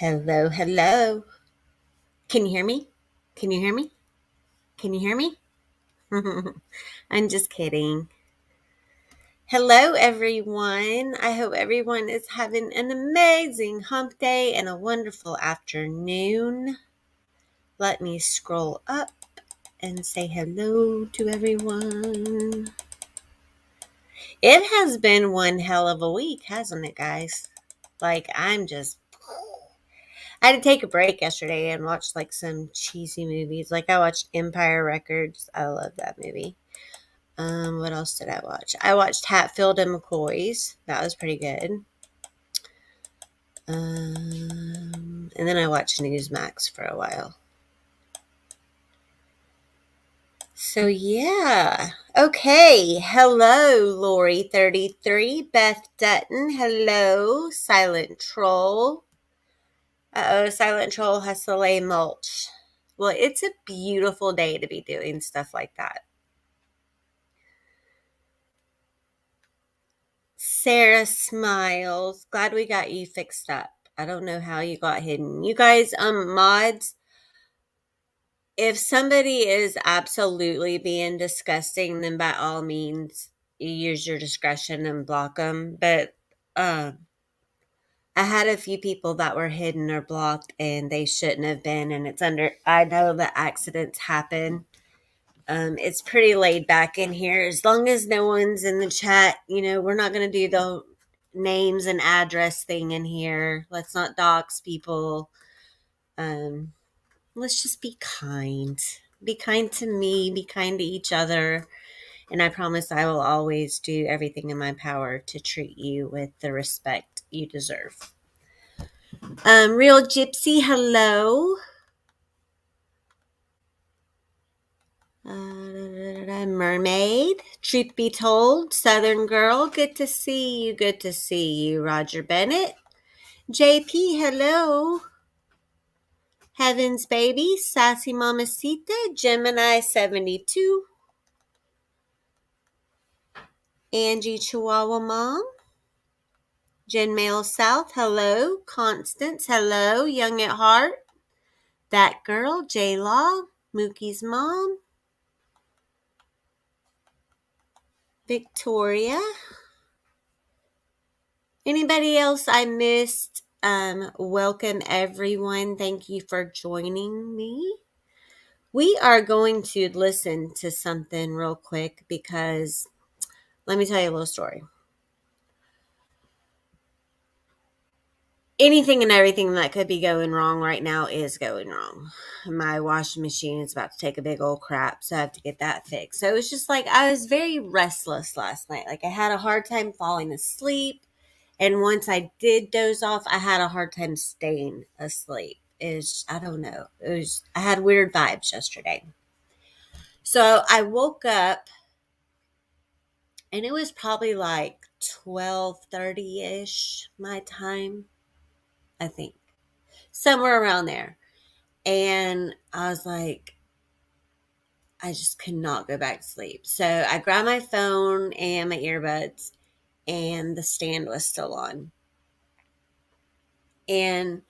Hello, hello. Can you hear me? Can you hear me? Can you hear me? I'm just kidding. Hello, everyone. I hope everyone is having an amazing hump day and a wonderful afternoon. Let me scroll up and say hello to everyone. It has been one hell of a week, hasn't it, guys? I had to take a break yesterday and watch some cheesy movies. I watched Empire Records. I love that movie. What else did I watch? I watched Hatfield and McCoy's. That was pretty good. And then I watched Newsmax for a while. So yeah. Okay. Hello, Lori33, Beth Dutton. Hello, Silent Troll. Silent Troll has to lay mulch. Well, it's a beautiful day to be doing stuff like that. Sarah Smiles. Glad we got you fixed up. I don't know how you got hidden. You guys, mods, if somebody is absolutely being disgusting, then by all means, you use your discretion and block them. But I had a few people that were hidden or blocked and they shouldn't have been. And I know that accidents happen. It's pretty laid back in here. As long as no one's in the chat, we're not going to do the names and address thing in here. Let's not dox people. Let's just be kind. Be kind to me, be kind to each other. And I promise I will always do everything in my power to treat you with the respect you deserve. Real Gypsy, hello. Mermaid, truth be told, Southern girl, good to see you, good to see you. Roger Bennett, JP, hello. Heaven's baby, Sassy Mamacita, Gemini 72, Angie Chihuahua Mom, Jen Mail South, hello. Constance, hello. Young at Heart, That Girl, J Law, Mookie's Mom, Victoria. Anybody else I missed? Welcome everyone. Thank you for joining me. We are going to listen to something real quick because let me tell you a little story. Anything and everything that could be going wrong right now is going wrong. My washing machine is about to take a big old crap, so I have to get that fixed. So it's just I was very restless last night. I had a hard time falling asleep. And once I did doze off, I had a hard time staying asleep. I don't know. I had weird vibes yesterday. So I woke up and it was probably 12:30-ish my time, I think. Somewhere around there. And I was like, I just could not go back to sleep. So I grabbed my phone and my earbuds, and the stand was still on. And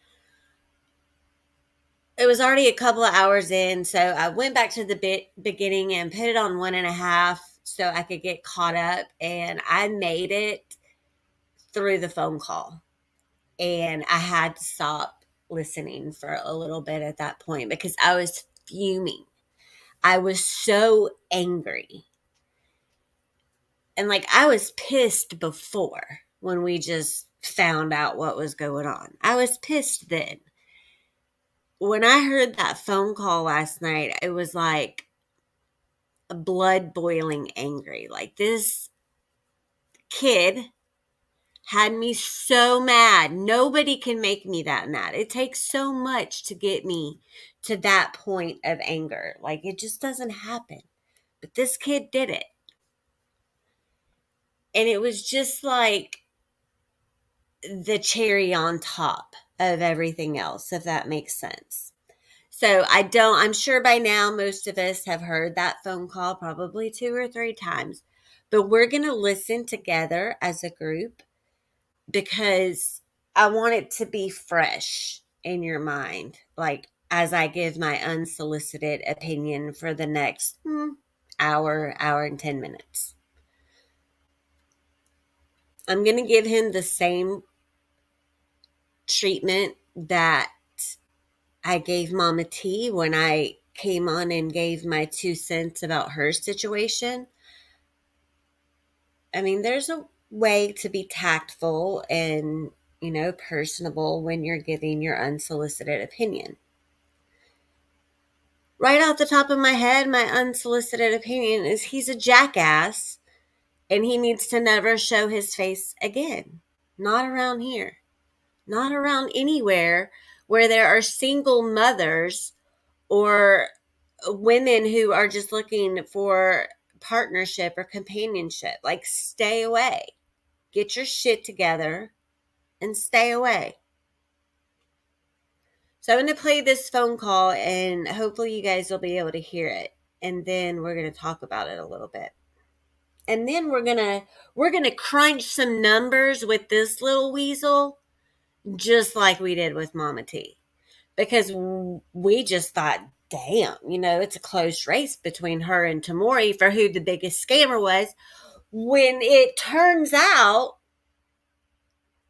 it was already a couple of hours in, so I went back to the beginning and put it on 1.5 so I could get caught up, and I made it through the phone call. And I had to stop listening for a little bit at that point because I was fuming. I was so angry. And I was pissed before when we just found out what was going on. I was pissed then. When I heard that phone call last night, it was like a blood boiling angry. This kid had me so mad. Nobody can make me that mad. It takes so much to get me to that point of anger. It just doesn't happen. But this kid did it. And it was just the cherry on top of everything else, if that makes sense. So I'm sure by now most of us have heard that phone call probably 2 or 3 times, but we're going to listen together as a group because I want it to be fresh. in your mind, like as I give my unsolicited opinion for the next hour and 10 minutes. I'm going to give him the same treatment that I gave Mama T when I came on and gave my 2 cents about her situation. I mean, there's a way to be tactful and, personable when you're giving your unsolicited opinion. Right off the top of my head, my unsolicited opinion is he's a jackass and he needs to never show his face again. Not around here. Not around anywhere where there are single mothers or women who are just looking for partnership or companionship. Like, stay away. Get your shit together and stay away. So I'm going to play this phone call and hopefully you guys will be able to hear it. And then we're going to talk about it a little bit. And then we're going to crunch some numbers with this little weasel just like we did with Mama T. Because we just thought, damn, it's a close race between her and Tamori for who the biggest scammer was. When it turns out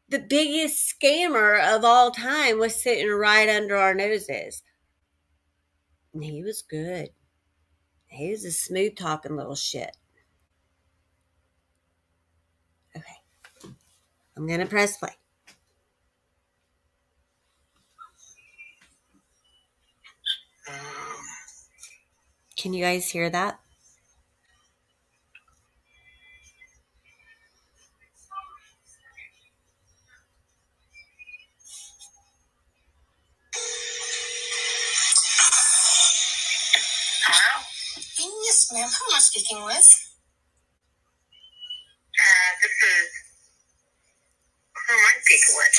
the biggest scammer of all time was sitting right under our noses. And he was good. He was a smooth talking little shit. Okay. I'm going to press play. Can you guys hear that? Hello? Yes, ma'am. Who am I speaking with? This is who am I speaking with?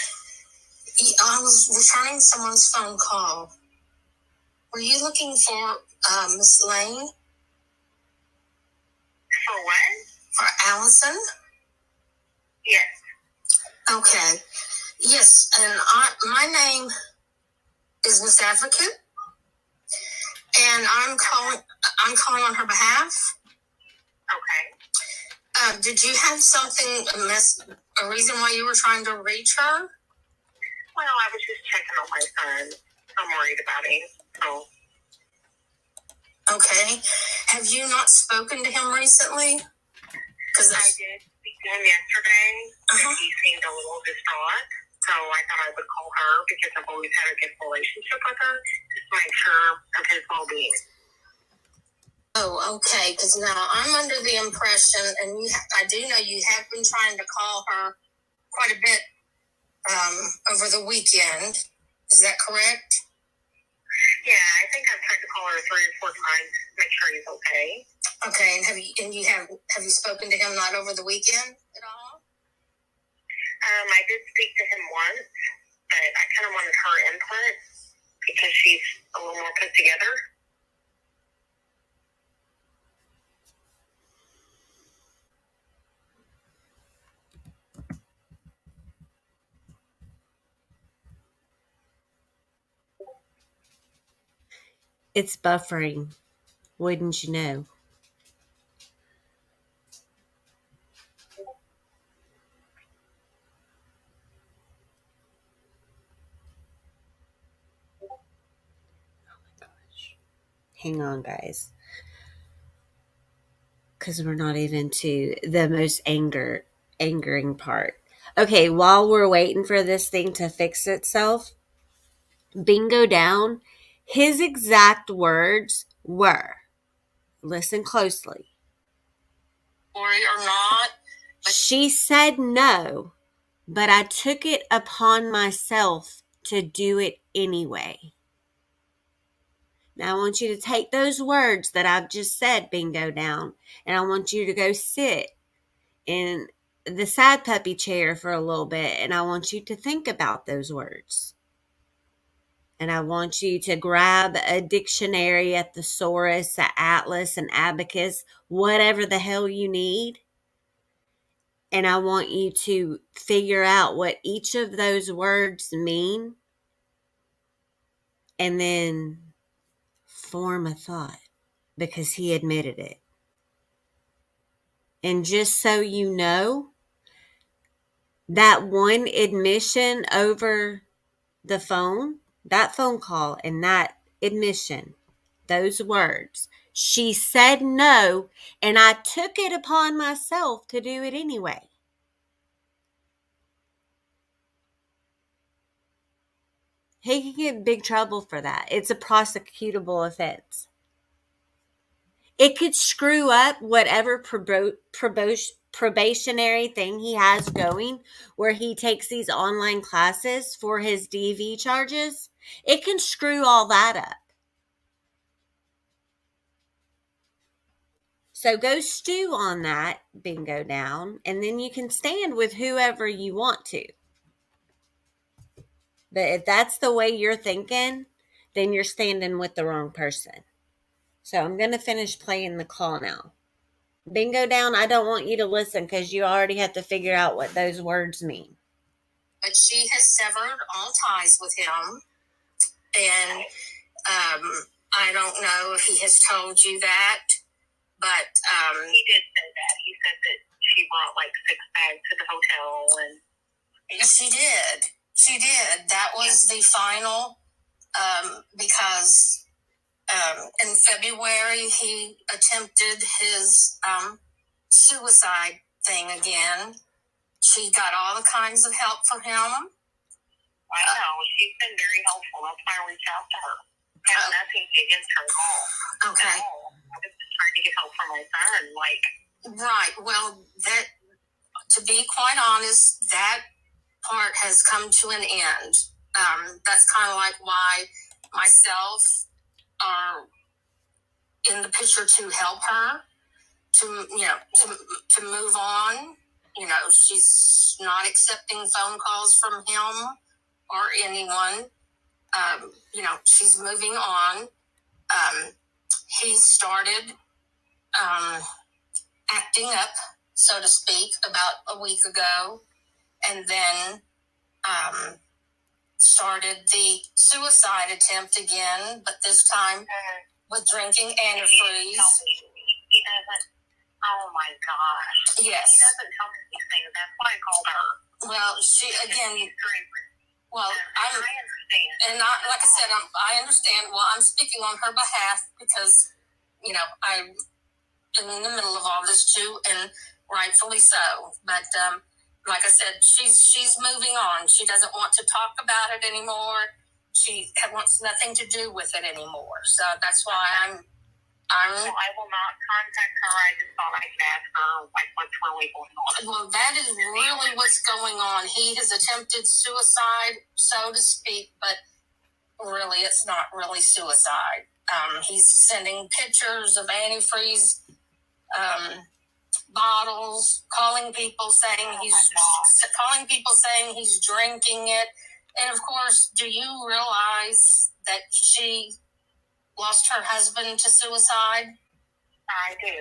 I was returning someone's phone call. Were you looking for Miss Lane? For what? For Allison? Yes. Okay. Yes, and my name is Miss Advocate, and I'm calling on her behalf. Okay. Did you have something, a reason why you were trying to reach her? Well, I was just checking on my son. I'm worried about him. So. Okay. Have you not spoken to him recently? Because I did speak to him yesterday, and he seemed a little distraught. So I thought I would call her because I've always had a good relationship with her, just to make sure of his well-being. Oh, okay. Because now I'm under the impression, and I do know you have been trying to call her quite a bit over the weekend. Is that correct? Yeah, I think I've tried to call her 3 or 4 times to make sure he's okay. Okay, and have you spoken to him not over the weekend at all? I did speak to him once, but I kind of wanted her input because she's a little more put together. It's buffering. Wouldn't you know? Hang on, guys. Because we're not even to the most angering part. Okay, while we're waiting for this thing to fix itself, Bingo Down, his exact words were, listen closely. Or not. She said no, but I took it upon myself to do it anyway. Now I want you to take those words that I've just said, Bingo Down, and I want you to go sit in the sad puppy chair for a little bit, and I want you to think about those words. And I want you to grab a dictionary, a thesaurus, an atlas, an abacus, whatever the hell you need. And I want you to figure out what each of those words mean and then form a thought because he admitted it. And just so you know, that one admission over the phone, that phone call and that admission, those words, she said no, and I took it upon myself to do it anyway. He could get in big trouble for that. It's a prosecutable offense. It could screw up whatever probationary thing he has going, where he takes these online classes for his DV charges. It can screw all that up. So go stew on that bingo down, and then you can stand with whoever you want to. But if that's the way you're thinking, then you're standing with the wrong person. So I'm going to finish playing the call now. Bingo down, I don't want you to listen because you already have to figure out what those words mean. But she has severed all ties with him. And I don't know if he has told you that, but he did say that. He said that she brought like 6 bags to the hotel, and she did. She did. That was the final, because in February he attempted his suicide thing again. She got all the kinds of help for him. I know. She's been very helpful. That's why I reached out to her. Have nothing against her at all. Okay. I was just trying to get help for my son. Right. Well, that, to be quite honest, that part has come to an end. That's kind of like why myself are in the picture to help her to move on. She's not accepting phone calls from him or anyone. She's moving on. He started acting up, so to speak, about a week ago, and then started the suicide attempt again, but this time with drinking antifreeze. He doesn't. Oh my gosh. Yes. He doesn't tell me these things. That's why I called her. Well, she again. Well, I understand, and like I said, I understand. Well, I'm speaking on her behalf because I'm in the middle of all this too, and rightfully so. But like I said, she's moving on. She doesn't want to talk about it anymore. She wants nothing to do with it anymore. So that's why I will not contact her. I just thought I could ask her what's really going on. Well, that is really what's going on. He has attempted suicide, so to speak, but really it's not really suicide. He's sending pictures of antifreeze bottles, calling people saying he's drinking it. And of course, do you realize that she lost her husband to suicide? I do.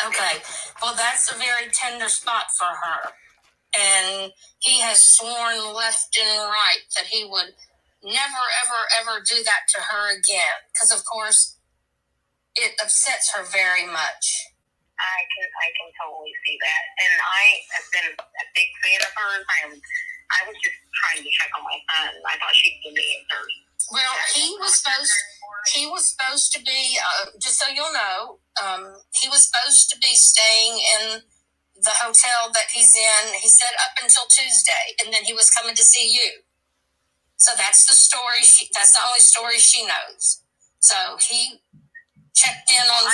Okay. Well, that's a very tender spot for her. And he has sworn left and right that he would never, ever, ever do that to her again. Because, of course, it upsets her very much. I can totally see that. And I have been a big fan of hers. I was just trying to check on my son. I thought she'd give me answers. Well, he was supposed to be, just so you'll know, he was supposed to be staying in the hotel that he's in. He said up until Tuesday, and then he was coming to see you. So that's the story. That's the only story she knows. So he checked in on.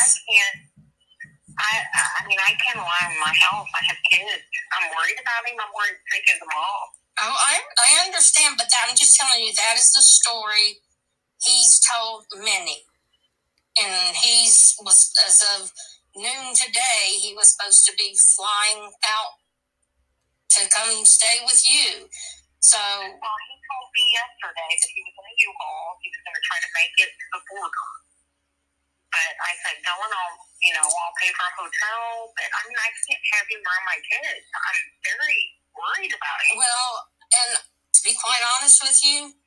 I can't rely on my house. I have kids. I'm worried about him. I'm worried taking them off. Oh, I understand, but I'm just telling you that is the story he's told many. And as of noon today, he was supposed to be flying out to come stay with you. So, he told me yesterday that he was in a U-Haul. He was going to try to make it to the border. But I said, Dylan, I'll pay for a hotel. But I can't have him around my kids. I'm very worried about him. Well, and to be quite honest with you,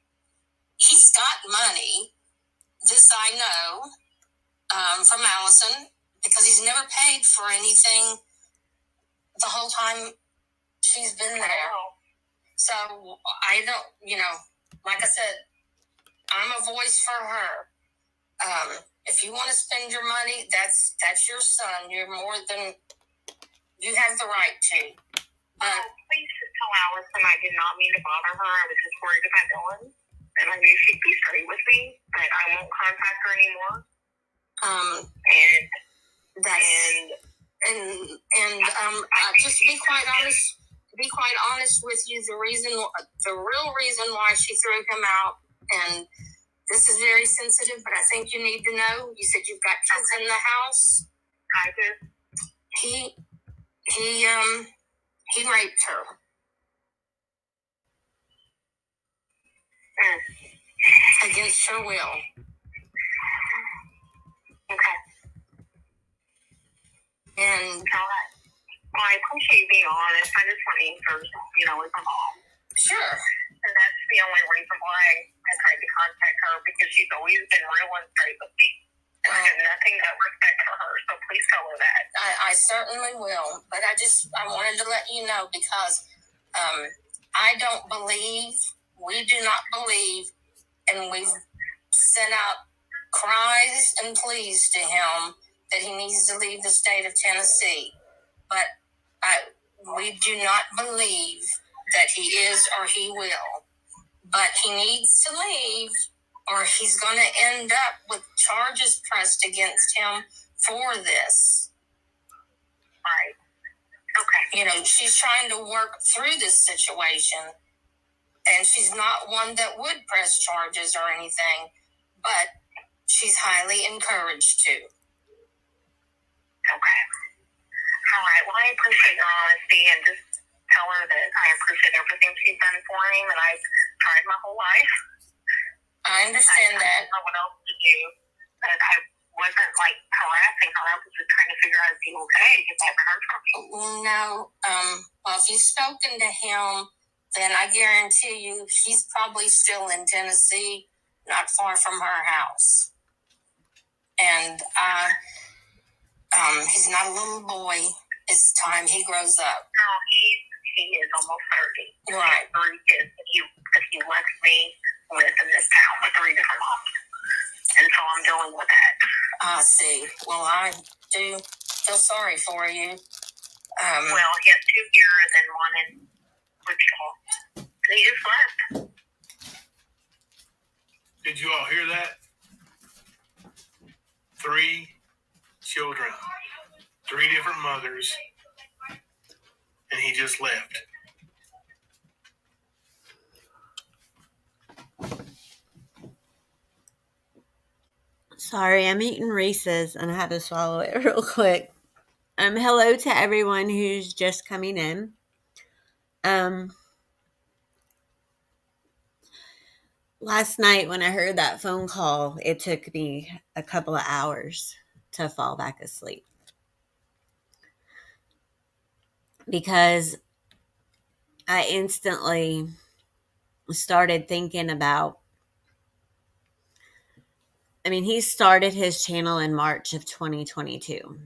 he's got money. This I know from Allison, because he's never paid for anything the whole time she's been there. So I don't, like I said, I'm a voice for her. If you want to spend your money, that's your son. You're more than, you have the right to. Please just tell Allison I did not mean to bother her. I was just worried about Dylan, and I knew she'd be straight with me, but I won't contact her anymore. And just to be quite honest. To be quite honest with you, the real reason why she threw him out, and this is very sensitive, but I think you need to know. You said you've got kids in the house. I do. He raped her. Against her will. Okay. And well, I appreciate you being honest. I just want answers, as a mom. Sure. And that's the only reason why I tried to contact her, because she's always been real and straight with me. And I have nothing but respect for her, so please tell her that. I certainly will, but I wanted to let you know, because we do not believe, and we've sent out cries and pleas to him that he needs to leave the state of Tennessee. But we do not believe that he is or he will. But he needs to leave, or he's going to end up with charges pressed against him for this. Right. Okay. She's trying to work through this situation, and she's not one that would press charges or anything, but she's highly encouraged to. Okay. All right. Well, I appreciate your honesty, and just tell her that I appreciate everything she's done for him, and I've tried my whole life. I understand that. I don't know what else to do, but I wasn't harassing her. I was just trying to figure out if he's okay, because I haven't heard from him. No. Well, if you've spoken to him, then I guarantee you he's probably still in Tennessee, not far from her house. And he's not a little boy. It's time he grows up. No, he is almost 30. Right. He has 3 kids that he left me with in this town with 3 different moms. And so I'm dealing with that. I see. Well, I do feel sorry for you. Well, he has 2 here and then 1 in Wichita. And he just left. Did you all hear that? 3 children, 3 different mothers, and he just left. Sorry, I'm eating Reese's and I had to swallow it real quick. Hello to everyone who's just coming in. Last night when I heard that phone call, it took me a couple of hours to fall back asleep. Because I instantly started thinking about, he started his channel in March of 2022.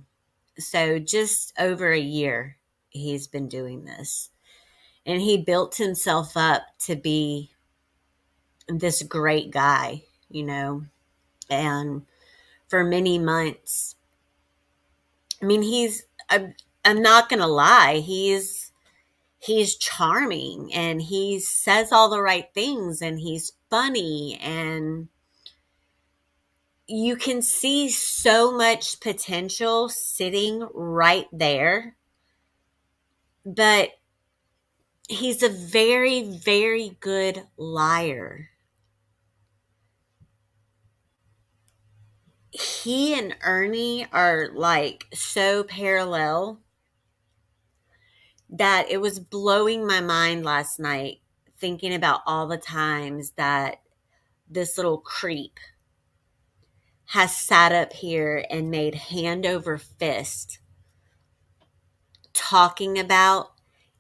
So just over a year he's been doing this. And he built himself up to be this great guy, and for many months, I'm not going to lie, he's charming and he says all the right things and he's funny and you can see so much potential sitting right there, but he's a very, very good liar. He and Ernie are so parallel that it was blowing my mind last night thinking about all the times that this little creep has sat up here and made hand over fist talking about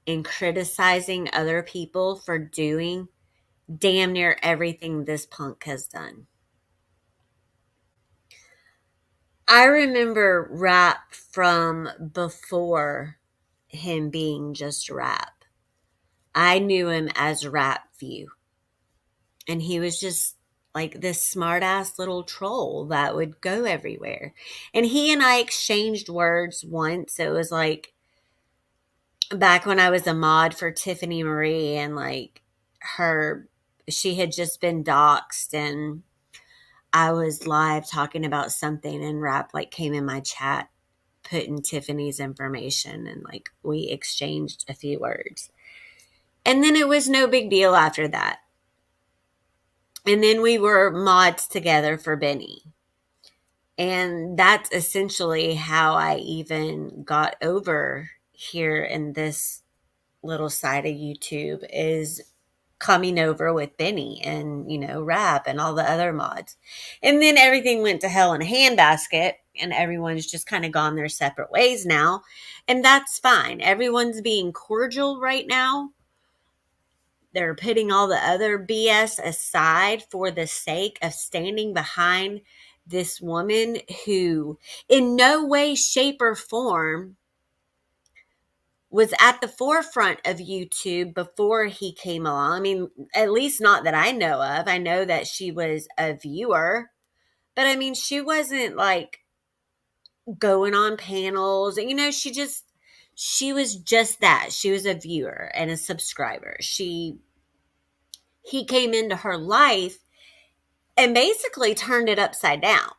and criticizing other people for doing damn near everything this punk has done. I remember Rap from before him being just Rap. I knew him as Rap View. And he was just like this smart ass little troll that would go everywhere. And he and I exchanged words once. It was like back when I was a mod for Tiffany Marie, and like she had just been doxxed, and I was live talking about something, and Rap like came in my chat, put in Tiffany's information, and like we exchanged a few words. And then it was no big deal after that. And then we were mods together for Benny. And that's essentially how I even got over here in this little side of YouTube, is coming over with Benny and, Rap and all the other mods. And then everything went to hell in a handbasket, and everyone's just kind of gone their separate ways now. And that's fine. Everyone's being cordial right now. They're putting all the other BS aside for the sake of standing behind this woman who, in no way, shape, or form, was at the forefront of YouTube before he came along. I mean, at least not that I know of. I know that she was a viewer, but I mean, she wasn't like going on panels. She was just that. She was a viewer and a subscriber. He came into her life and basically turned it upside down.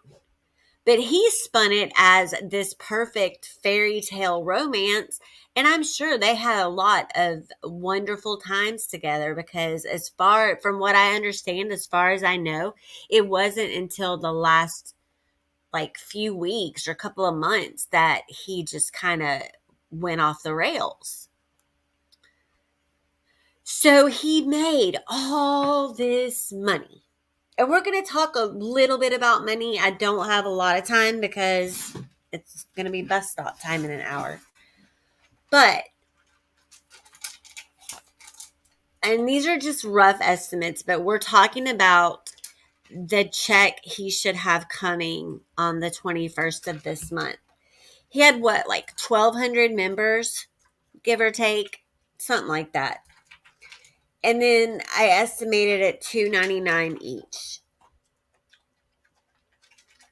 But he spun it as this perfect fairy tale romance. And I'm sure they had a lot of wonderful times together, because from what I understand, as far as I know, it wasn't until the last like few weeks or a couple of months that he just kind of went off the rails. So he made all this money. And we're going to talk a little bit about money. I don't have a lot of time because it's going to be bus stop time in an hour. And these are just rough estimates, but we're talking about the check he should have coming on the 21st of this month. He had like 1,200 members, give or take, something like that. And then I estimated it $2.99 each.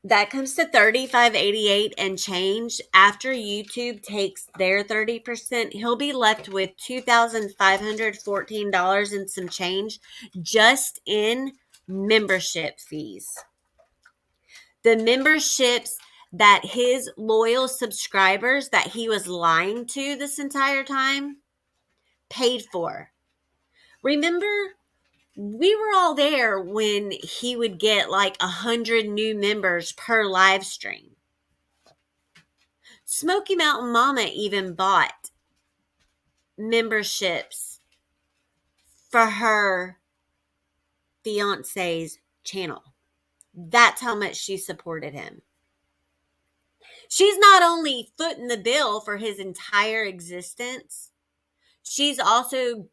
That comes to $35.88 and change. After YouTube takes their 30%, he'll be left with $2,514 and some change just in membership fees. The memberships that his loyal subscribers that he was lying to this entire time paid for. Remember, we were all there when he would get like 100 new members per live stream. Smoky Mountain Mama even bought memberships for her fiance's channel. That's how much she supported him. She's not only footing the bill for his entire existence, she's also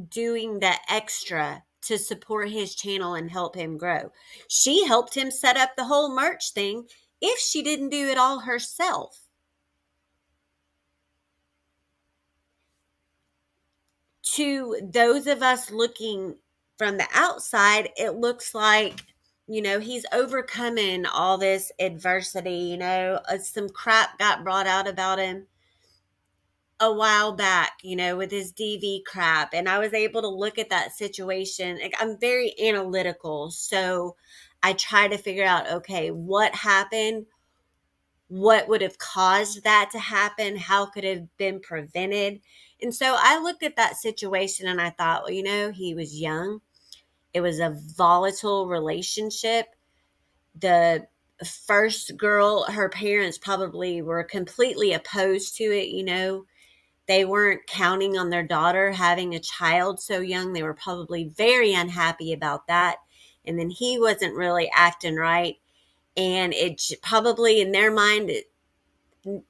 doing the extra to support his channel and help him grow. She helped him set up the whole merch thing if she didn't do it all herself. To those of us looking from the outside, it looks like, he's overcoming all this adversity. Some crap got brought out about him a while back, with his DV crap. And I was able to look at that situation. I'm very analytical. So I try to figure out, okay, what happened? What would have caused that to happen? How could it have been prevented? And so I looked at that situation and I thought, well, he was young. It was a volatile relationship. The first girl, her parents probably were completely opposed to it. They weren't counting on their daughter having a child so young. They were probably very unhappy about that. And then he wasn't really acting right. And it probably, in their mind,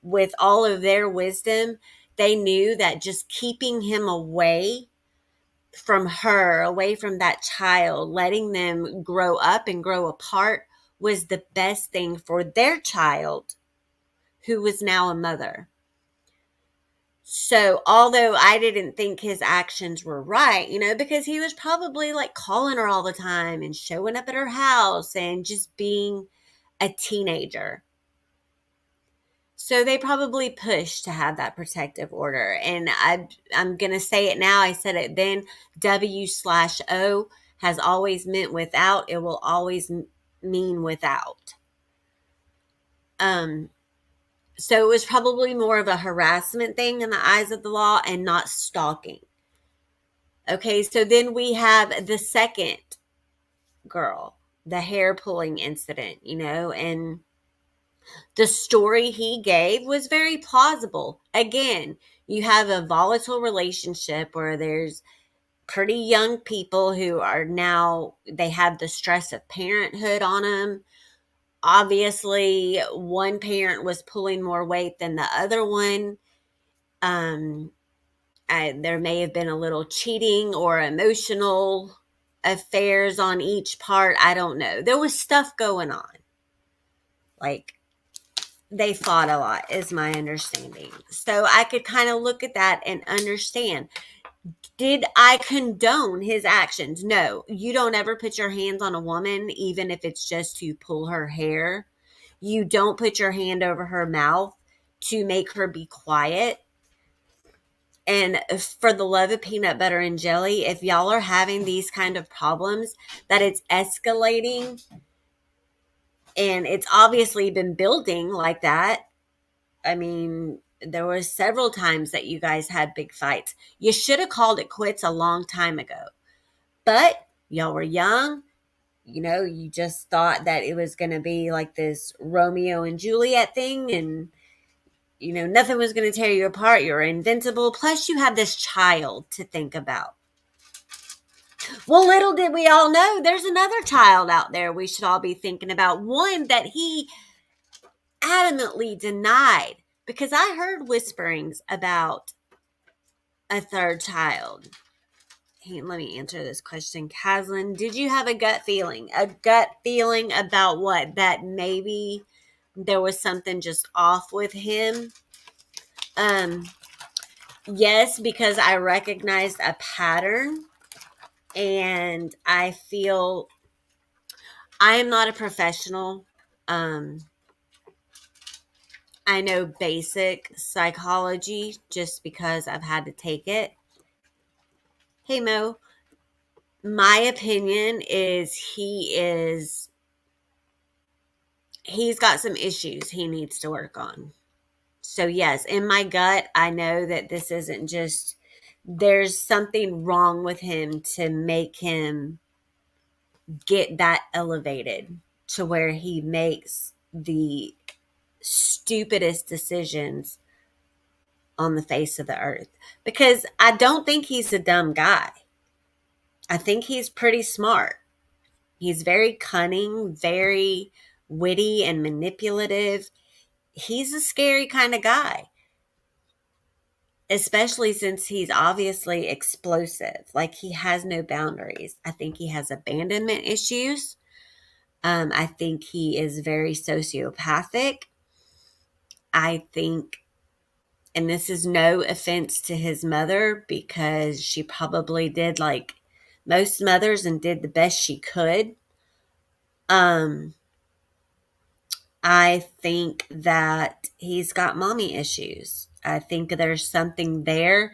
with all of their wisdom, they knew that just keeping him away from her, away from that child, letting them grow up and grow apart was the best thing for their child, who was now a mother. So although I didn't think his actions were right, because he was probably like calling her all the time and showing up at her house and just being a teenager. So they probably pushed to have that protective order. And I'm going to say it now. I said it then. W/O has always meant without. It will always mean without. So it was probably more of a harassment thing in the eyes of the law and not stalking. Okay, so then we have the second girl, the hair pulling incident, and the story he gave was very plausible. Again, you have a volatile relationship where there's pretty young people who are now, they have the stress of parenthood on them. Obviously, one parent was pulling more weight than the other one. There may have been a little cheating or emotional affairs on each part. I don't know. There was stuff going on. Like, they fought a lot, is my understanding. So I could kind of look at that and understand. Did I condone his actions? No. You don't ever put your hands on a woman, even if it's just to pull her hair. You don't put your hand over her mouth to make her be quiet. And for the love of peanut butter and jelly, if y'all are having these kind of problems, that it's escalating, and it's obviously been building like that. I mean, there were several times that you guys had big fights. You should have called it quits a long time ago. But y'all were young. You just thought that it was going to be like this Romeo and Juliet thing, and nothing was going to tear you apart. You're invincible. Plus, you have this child to think about. Well, little did we all know, there's another child out there we should all be thinking about. One that he adamantly denied, because I heard whisperings about a third child. Hey, let me answer this question. Caslin, did you have a gut feeling? A gut feeling about what? That maybe there was something just off with him? Yes, because I recognized a pattern, and I feel I am not a professional. I know basic psychology just because I've had to take it. Hey, Mo. My opinion is he's got some issues he needs to work on. So yes, in my gut, I know that this isn't just, there's something wrong with him to make him get that elevated to where he makes the stupidest decisions on the face of the earth. Because I don't think he's a dumb guy. I think he's pretty smart. He's very cunning, very witty and manipulative. He's a scary kind of guy, especially since he's obviously explosive. Like, he has no boundaries. I think he has abandonment issues. I think he is very sociopathic. I think, and this is no offense to his mother, because she probably did like most mothers and did the best she could. I think that he's got mommy issues. I think there's something there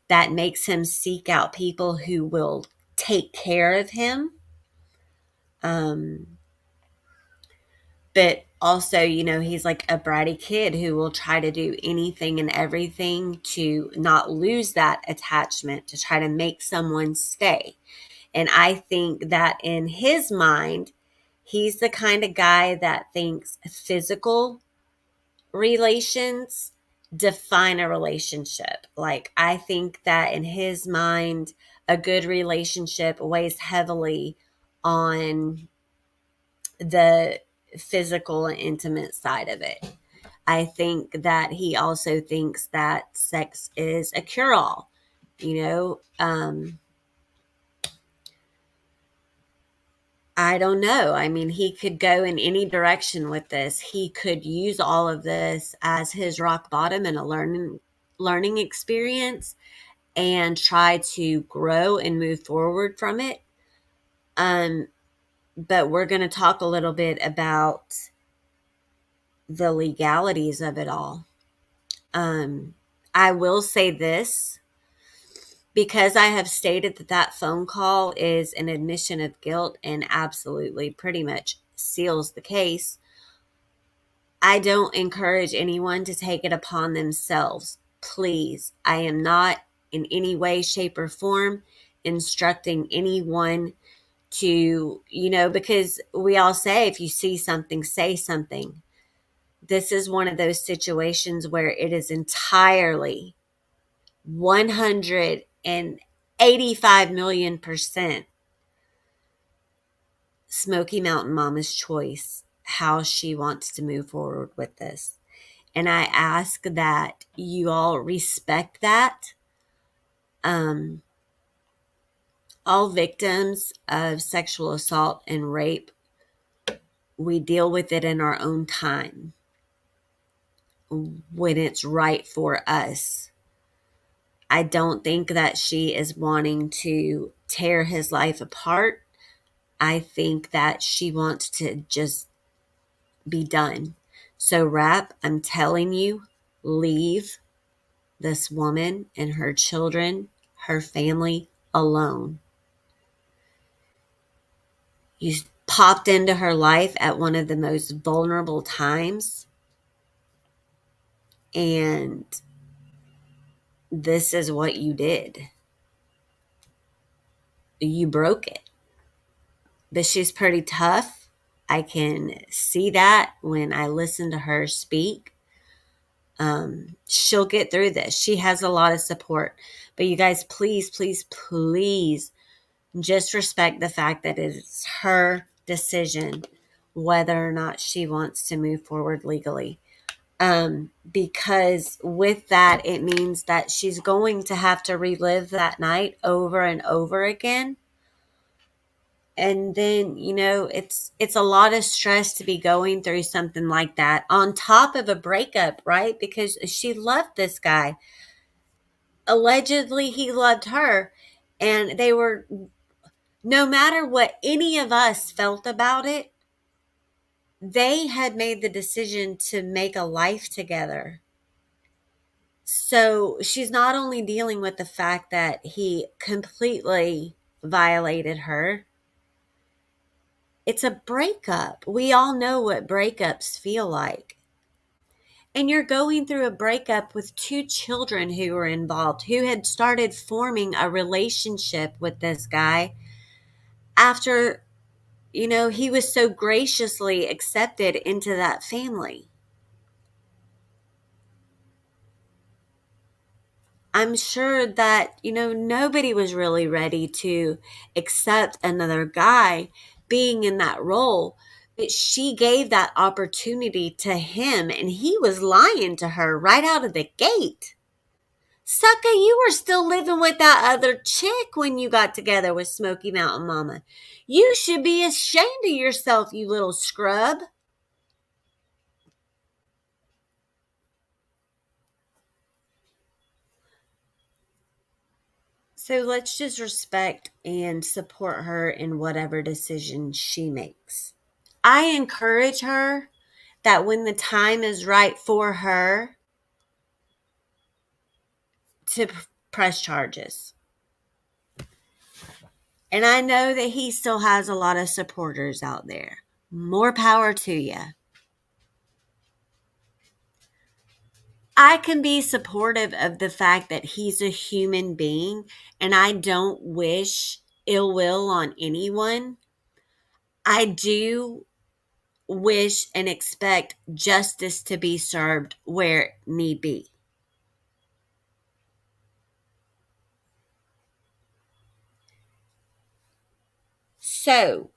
that makes him seek out people who will take care of him. But also, he's like a bratty kid who will try to do anything and everything to not lose that attachment, to try to make someone stay. And I think that in his mind, he's the kind of guy that thinks physical relations define a relationship. Like, I think that in his mind, a good relationship weighs heavily on the physical and intimate side of it. I think that he also thinks that sex is a cure-all. I don't know. I mean, he could go in any direction with this. He could use all of this as his rock bottom and a learning experience and try to grow and move forward from it. But we're going to talk a little bit about the legalities of it all. I will say this, because I have stated that that phone call is an admission of guilt and absolutely pretty much seals the case. I don't encourage anyone to take it upon themselves. Please, I am not in any way, shape, or form instructing anyone to, because we all say if you see something, say something. This is one of those situations where it is entirely 185 million% Smoky Mountain Mama's choice how she wants to move forward with this. And I ask that you all respect that. All victims of sexual assault and rape, we deal with it in our own time when it's right for us. I don't think that she is wanting to tear his life apart. I think that she wants to just be done. So, Rap, I'm telling you, leave this woman and her children, her family alone. You popped into her life at one of the most vulnerable times, and this is what you did. You broke it. But she's pretty tough. I can see that when I listen to her speak. She'll get through this. She has a lot of support. But you guys, please, please, please just respect the fact that it is her decision whether or not she wants to move forward legally. Because with that, it means that she's going to have to relive that night over and over again. And then, it's a lot of stress to be going through something like that on top of a breakup, right? Because she loved this guy. Allegedly, he loved her. And they were, no matter what any of us felt about it, they had made the decision to make a life together. So she's not only dealing with the fact that he completely violated her, it's a breakup. We all know what breakups feel like. And you're going through a breakup with 2 children who were involved, who had started forming a relationship with this guy after, he was so graciously accepted into that family. I'm sure that, nobody was really ready to accept another guy being in that role. But she gave that opportunity to him, and he was lying to her right out of the gate. Sucker, you were still living with that other chick when you got together with Smoky Mountain Mama. You should be ashamed of yourself, you little scrub. So let's just respect and support her in whatever decision she makes. I encourage her that when the time is right for her to press charges. And I know that he still has a lot of supporters out there. More power to you. I can be supportive of the fact that he's a human being, and I don't wish ill will on anyone. I do wish and expect justice to be served where need be. So,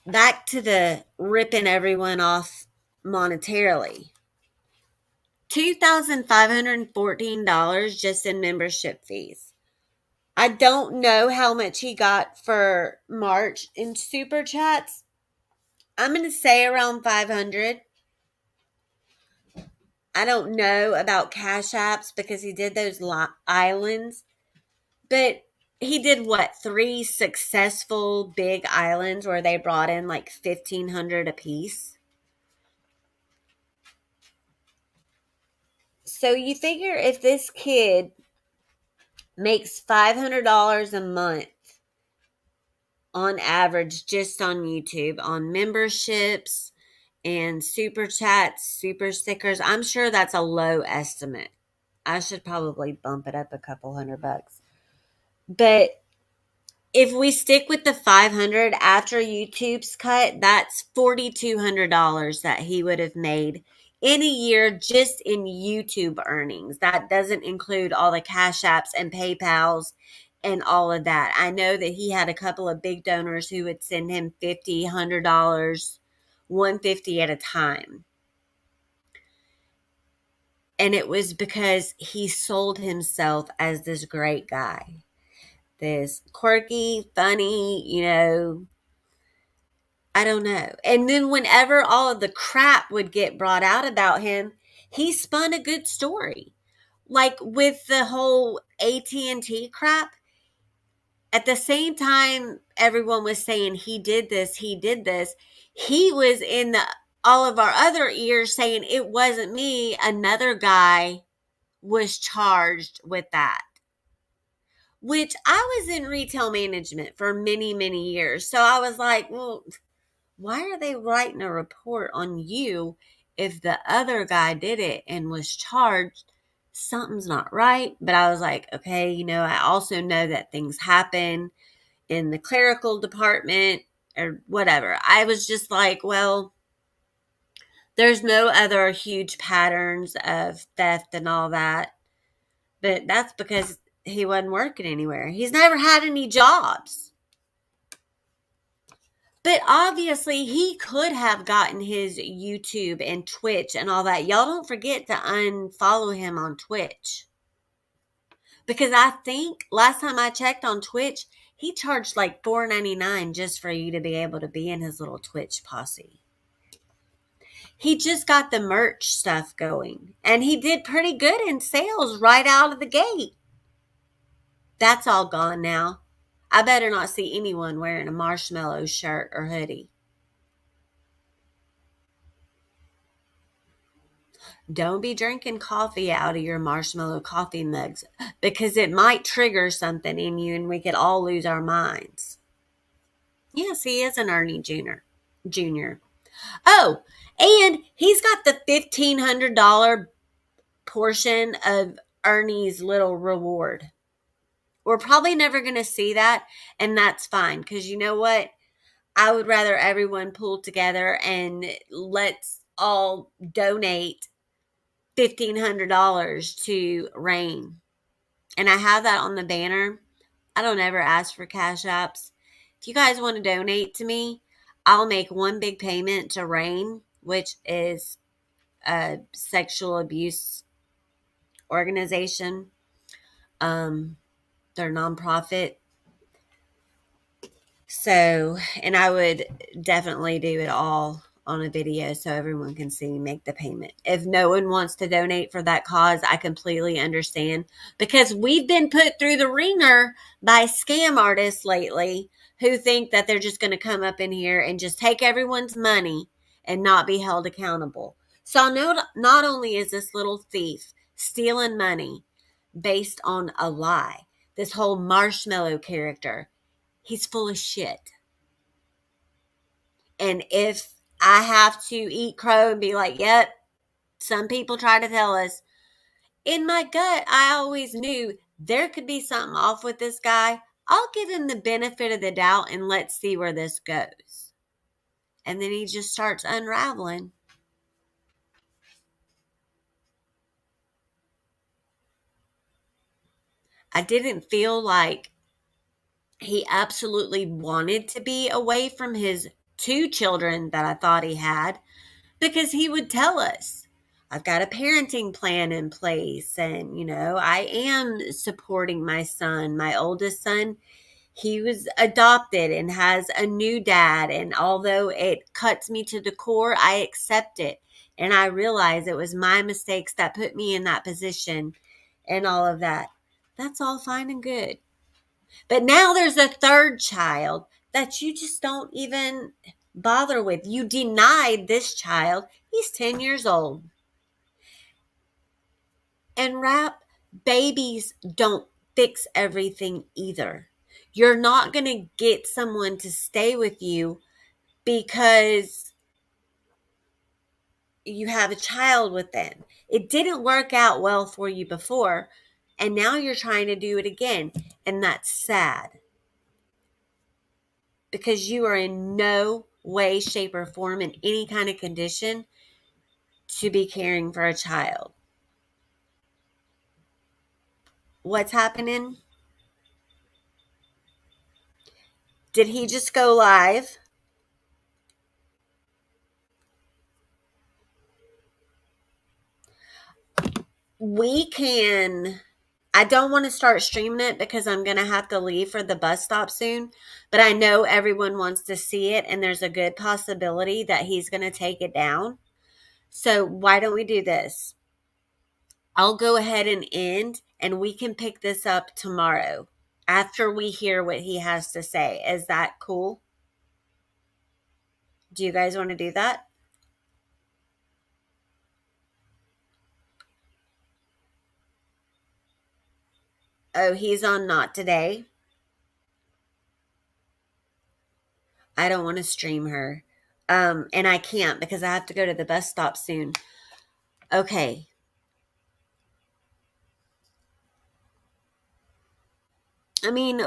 back to the ripping everyone off monetarily. $2,514 just in membership fees. I don't know how much he got for March in super chats. I'm going to say around 500. I don't know about Cash Apps because he did those islands. But he did what? 3 successful big islands where they brought in like 1,500 a piece. So you figure if this kid makes $500 a month on average just on YouTube, on memberships and super chats, super stickers, I'm sure that's a low estimate. I should probably bump it up a couple $100. But if we stick with the 500 after YouTube's cut, that's $4,200 that he would have made in a year just in YouTube earnings. That doesn't include all the Cash Apps and PayPals and all of that. I know that he had a couple of big donors who would send him $50, $100, $150 at a time. And it was because he sold himself as this great guy. This quirky, funny, I don't know. And then whenever all of the crap would get brought out about him, he spun a good story. Like with the whole AT&T crap, at the same time everyone was saying he did this, he was in all of our other ears saying it wasn't me. Another guy was charged with that. Which I was in retail management for many, many years. So I was like, well, why are they writing a report on you if the other guy did it and was charged? Something's not right. But I was like, okay, I also know that things happen in the clerical department or whatever. I was just like, well, there's no other huge patterns of theft and all that. But that's because he wasn't working anywhere. He's never had any jobs. But obviously, he could have gotten his YouTube and Twitch and all that. Y'all don't forget to unfollow him on Twitch. Because I think last time I checked on Twitch, he charged like $4.99 just for you to be able to be in his little Twitch posse. He just got the merch stuff going. And he did pretty good in sales right out of the gate. That's all gone now. I better not see anyone wearing a Marshmallow shirt or hoodie. Don't be drinking coffee out of your Marshmallow coffee mugs because it might trigger something in you and we could all lose our minds. Yes, he is an Ernie Jr. Oh, and he's got the $1,500 portion of Ernie's little reward. We're probably never going to see that, and that's fine because you know what? I would rather everyone pull together and let's all donate $1,500 to Rain. And I have that on the banner. I don't ever ask for Cash Apps. If you guys want to donate to me, I'll make one big payment to Rain, which is a sexual abuse organization. They're nonprofit. So, and I would definitely do it all on a video so everyone can see me make the payment. If no one wants to donate for that cause, I completely understand because we've been put through the ringer by scam artists lately who think that they're just going to come up in here and just take everyone's money and not be held accountable. So not only is this little thief stealing money based on a lie, this whole Marshmallow character, he's full of shit. And if I have to eat crow and be like, yep, some people try to tell us, in my gut, I always knew there could be something off with this guy. I'll give him the benefit of the doubt and let's see where this goes. And then he just starts unraveling. I didn't feel like he absolutely wanted to be away from his 2 children that I thought he had because he would tell us. I've got a parenting plan in place, and, I am supporting my son. My oldest son, he was adopted and has a new dad. And although it cuts me to the core, I accept it. And I realize it was my mistakes that put me in that position and all of that. That's all fine and good. But now there's a third child that you just don't even bother with. You denied this child. He's 10 years old. And Rap, babies don't fix everything either. You're not going to get someone to stay with you because you have a child with them. It didn't work out well for you before, and now you're trying to do it again. And that's sad. Because you are in no way, shape, or form in any kind of condition to be caring for a child. What's happening? Did he just go live? I don't want to start streaming it because I'm going to have to leave for the bus stop soon, but I know everyone wants to see it, and there's a good possibility that he's going to take it down. So why don't we do this? I'll go ahead and end, and we can pick this up tomorrow after we hear what he has to say. Is that cool? Do you guys want to do that? Oh, he's on Not Today. I don't want to stream her. And I can't because I have to go to the bus stop soon. Okay. I mean,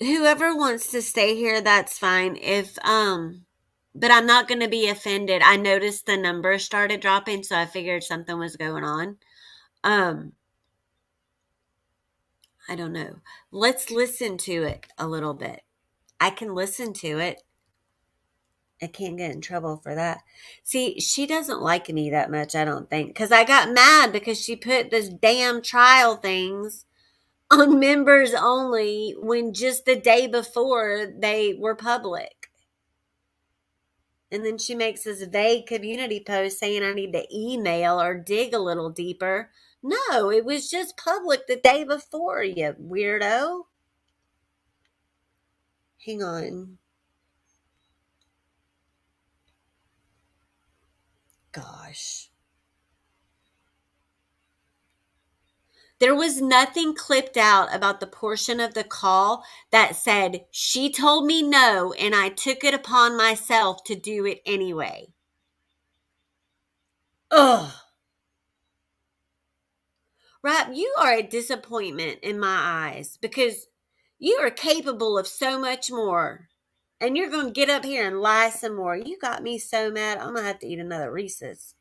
whoever wants to stay here, that's fine. But I'm not going to be offended. I noticed the numbers started dropping, so I figured something was going on. I don't know. Let's listen to it a little bit. I can listen to it. I can't get in trouble for that. See, she doesn't like me that much, I don't think. Because I got mad because she put this damn trial things on members only when just the day before they were public. And then she makes this vague community post saying I need to email or dig a little deeper. No, it was just public the day before, you weirdo. Hang on. Gosh. There was nothing clipped out about the portion of the call that said, she told me no, and I took it upon myself to do it anyway. Ugh. Rap, you are a disappointment in my eyes because you are capable of so much more. And you're going to get up here and lie some more. You got me so mad, I'm going to have to eat another Reese's.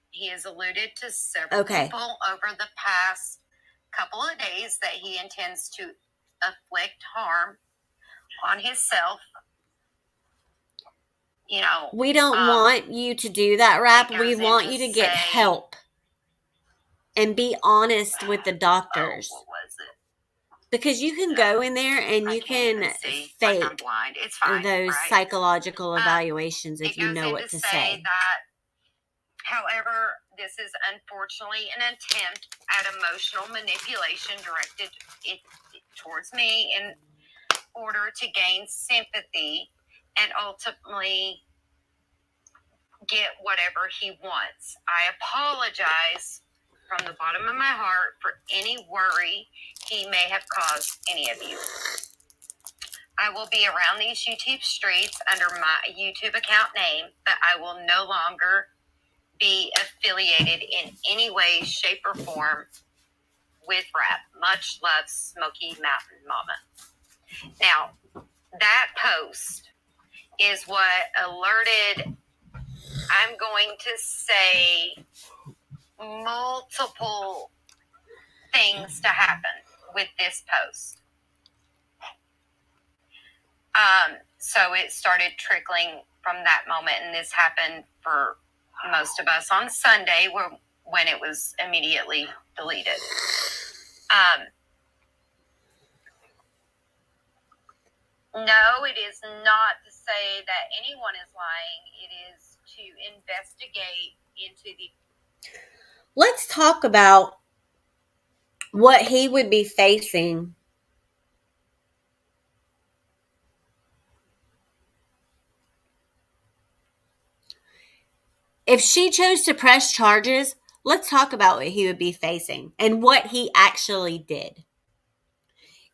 He has alluded to several people over the past couple of days that he intends to afflict harm on himself. We don't want you to do that, Rap. We want you to get help and be honest with the doctors. What was it? Because you can go in there and you can fake those psychological evaluations if you know what to say. However, this is unfortunately an attempt at emotional manipulation directed towards me in order to gain sympathy and ultimately get whatever he wants. I apologize from the bottom of my heart for any worry he may have caused any of you. I will be around these YouTube streets under my YouTube account name, but I will no longer be affiliated in any way, shape, or form with Rap. Much love, Smoky Mountain Mama. Now, that post is what alerted, I'm going to say, multiple things to happen with this post. So it started trickling from that moment, and this happened for most of us on Sunday, when it was immediately deleted. No, it is not to say that anyone is lying. It is to investigate into the... Let's talk about what he would be facing if she chose to press charges. Let's talk about what he would be facing and what he actually did.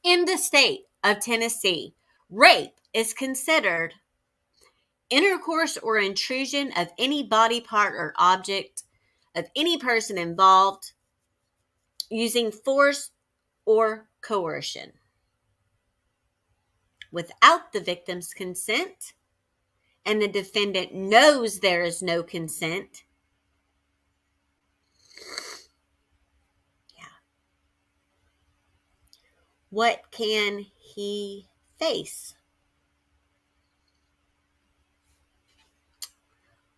In the state of Tennessee, rape is considered intercourse or intrusion of any body part or object of any person involved using force or coercion without the victim's consent, and the defendant knows there is no consent. Yeah. What can he face?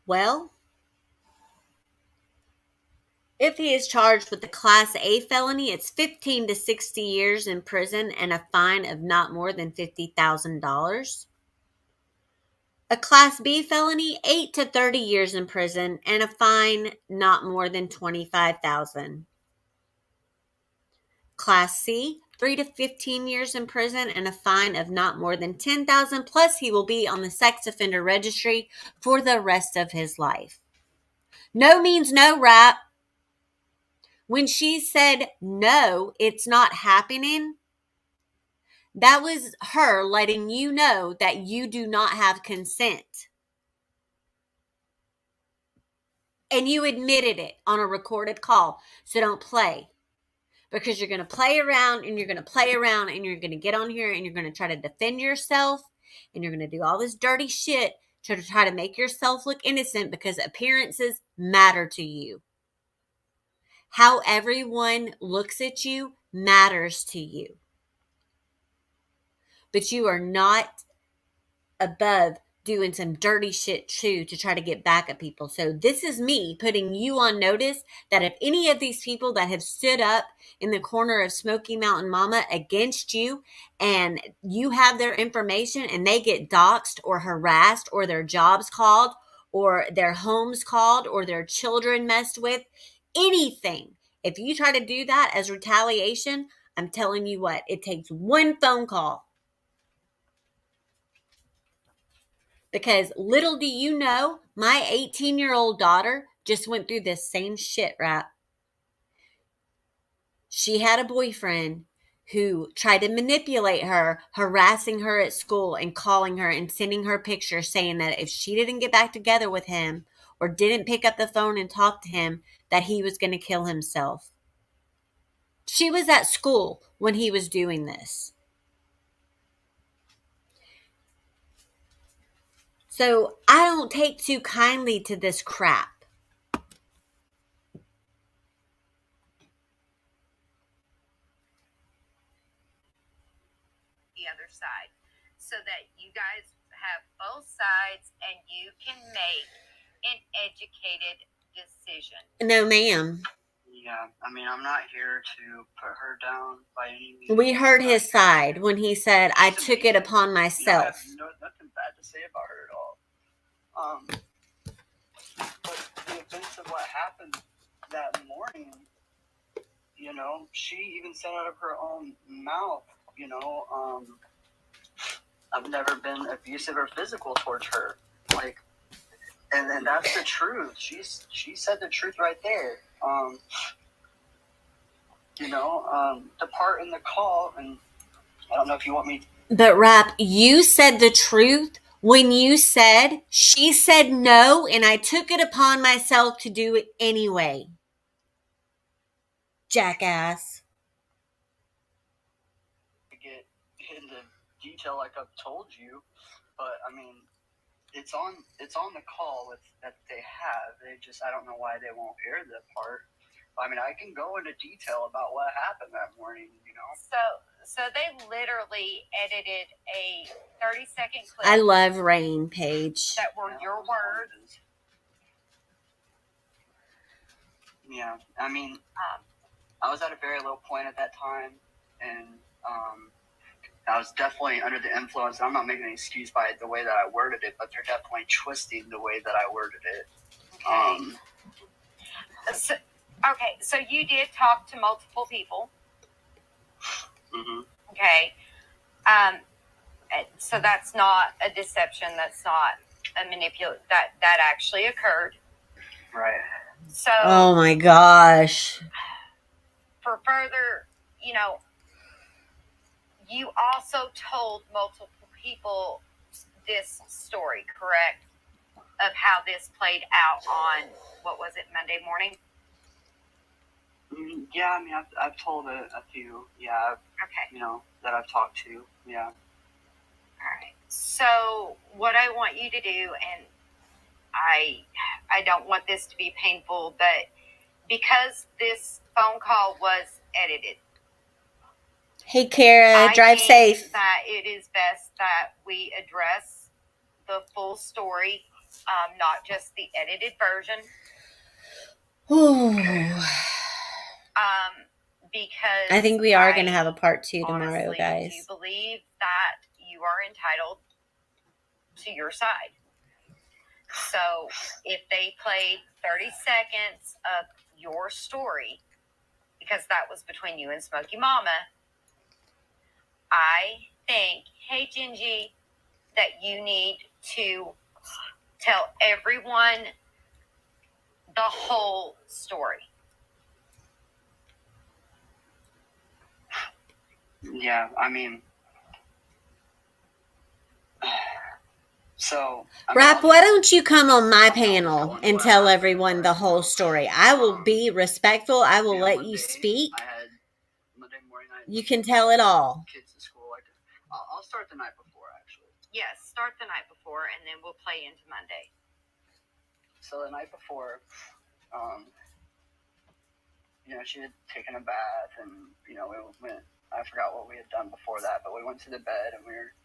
Well, if he is charged with a Class A felony, it's 15 to 60 years in prison and a fine of not more than $50,000. A Class B felony, 8 to 30 years in prison and a fine not more than $25,000. Class C, 3 to 15 years in prison and a fine of not more than $10,000. Plus, he will be on the sex offender registry for the rest of his life. No means no, rap. When she said no, it's not happening, that was her letting you know that you do not have consent. And you admitted it on a recorded call. So don't play. Because you're going to play around and you're going to play around and you're going to get on here and you're going to try to defend yourself and you're going to do all this dirty shit to try to make yourself look innocent because appearances matter to you. How everyone looks at you matters to you. But you are not above doing some dirty shit too to try to get back at people. So this is me putting you on notice that if any of these people that have stood up in the corner of Smoky Mountain Mama against you and you have their information and they get doxxed or harassed or their jobs called or their homes called or their children messed with, anything, if you try to do that as retaliation, I'm telling you what, it takes one phone call. Because little do you know, my 18-year-old daughter just went through this same shit, right? She had a boyfriend who tried to manipulate her, harassing her at school and calling her and sending her pictures saying that if she didn't get back together with him or didn't pick up the phone and talk to him, that he was going to kill himself. She was at school when he was doing this. So I don't take too kindly to this crap. The other side, so that you guys have both sides and you can make an educated decision. No, ma'am. Yeah, I mean, I'm not here to put her down by any means. We heard his side when he said, I took it upon myself. I have nothing bad to say about her at all. But the events of what happened that morning, she even said out of her own mouth, I've never been abusive or physical towards her. And that's the truth. She said the truth right there. The part in the call, and I don't know if you want me. But Rap, you said the truth when you said she said no, and I took it upon myself to do it anyway. Jackass. To get into detail like I've told you, but I mean, it's on the call that they have. I don't know why they won't air the part. I mean, I can go into detail about what happened that morning, So they literally edited a 30-second clip I love Rain, Paige. that were your words. Yeah, I mean, I was at a very low point at that time, and I was definitely under the influence. I'm not making an excuse by the way that I worded it, but they're definitely twisting the way that I worded it. So you did talk to multiple people. Mm-hmm. Okay. So that's not a deception. That's not a manipulation. That actually occurred. Right. So. Oh my gosh. For further, you also told multiple people this story, correct? Of how this played out on, what was it, Monday morning? Yeah, I mean, I've told a few, yeah, Okay. That I've talked to, yeah. All right. So what I want you to do, and I don't want this to be painful, but because this phone call was edited. Hey, Kara, drive safe. That it is best that we address the full story, not just the edited version. Because I think we are going to have a part 2 tomorrow, guys. I do believe that you are entitled to your side. So if they played 30 seconds of your story, because that was between you and Smokey Mama, I think, hey, Gingy, that you need to tell everyone the whole story. Yeah, I mean, so... Rap, why don't you come on my panel and tell everyone the whole story? I will be respectful. I will let you speak. I had Monday morning night. You can tell it all. Kids to school. I'll start the night before, actually. Yes, start the night before, and then we'll play into Monday. So the night before, she had taken a bath, and we went. I forgot what we had done before that, but we went to the bed, and we were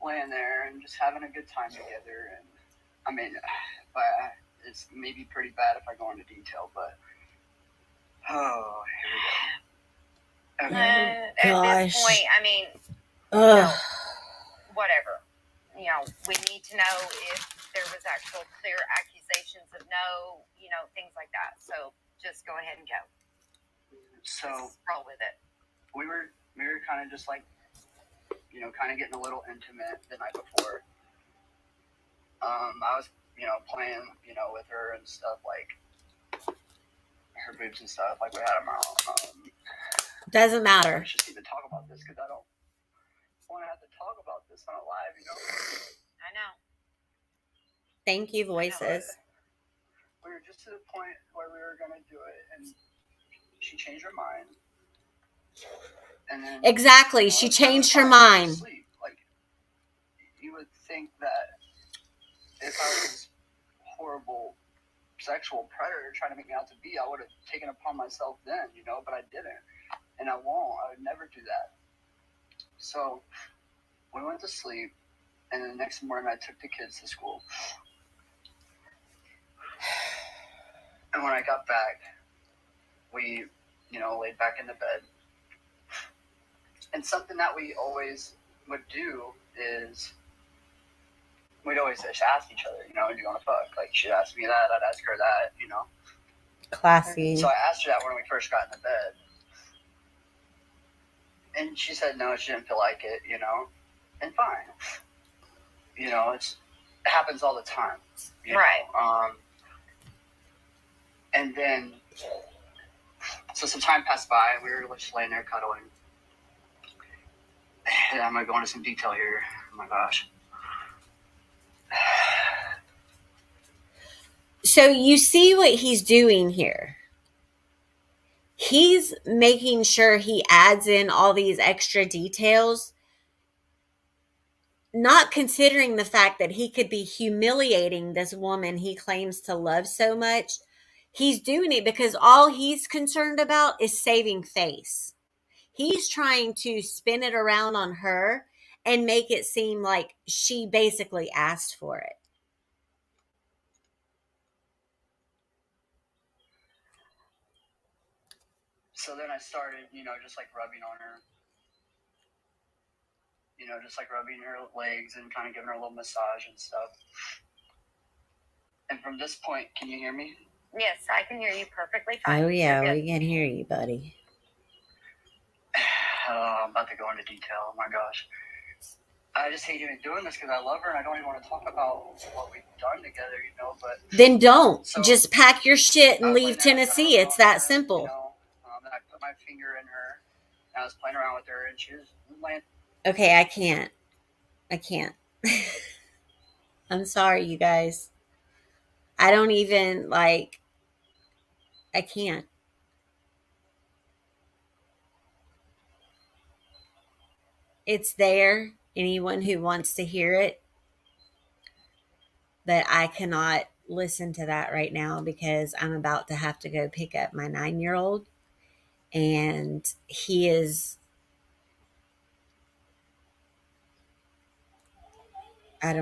laying there and just having a good time together. And I mean, it's maybe pretty bad if I go into detail, but here we go. Okay. At this point, I mean, whatever. We need to know if there was actual clear accusations of no, things like that. So just go ahead and go. So just roll with it. We were kind of just like, kind of getting a little intimate the night before. I was, playing, with her and stuff, like her boobs and stuff, like we had them out. Doesn't matter. I should even talk about this because I don't want to have to talk about this on a live, I know. Thank you, voices. We were just to the point where we were going to do it, and she changed her mind. And then, exactly, she changed her mind. Like, you would think that if I was horrible sexual predator trying to make me out to be, I would have taken upon myself then, but I didn't. And I won't. I would never do that. So we went to sleep, and the next morning I took the kids to school. And when I got back, we, laid back in the bed. And something that we always would do is we'd always just ask each other, do you want to fuck? Like, she'd ask me that, I'd ask her that, Classy. So I asked her that when we first got in the bed. And she said no, she didn't feel like it, and fine. It happens all the time. Right. And then, so some time passed by, and we were just laying there cuddling. And I'm going to go into some detail here. Oh my gosh. So you see what he's doing here. He's making sure he adds in all these extra details, not considering the fact that he could be humiliating this woman he claims to love so much. He's doing it because all he's concerned about is saving face. He's trying to spin it around on her and make it seem like she basically asked for it. So then I started, just like rubbing on her, just like rubbing her legs and kind of giving her a little massage and stuff. And from this point, can you hear me? Yes, I can hear you perfectly fine. Oh, yeah, You're we good. can hear you, buddy. I'm about to go into detail. Oh my gosh. I just hate even doing this because I love her and I don't even want to talk about what we've done together, but Then don't. So, just pack your shit and I was leave laying there, Tennessee. It's that simple. And I put my finger in her and I was playing around with her and she was laying. Okay, I can't. I'm sorry, you guys. I don't even, I can't. It's there. Anyone who wants to hear it. But I cannot listen to that right now because I'm about to have to go pick up my 9-year-old. And he is, I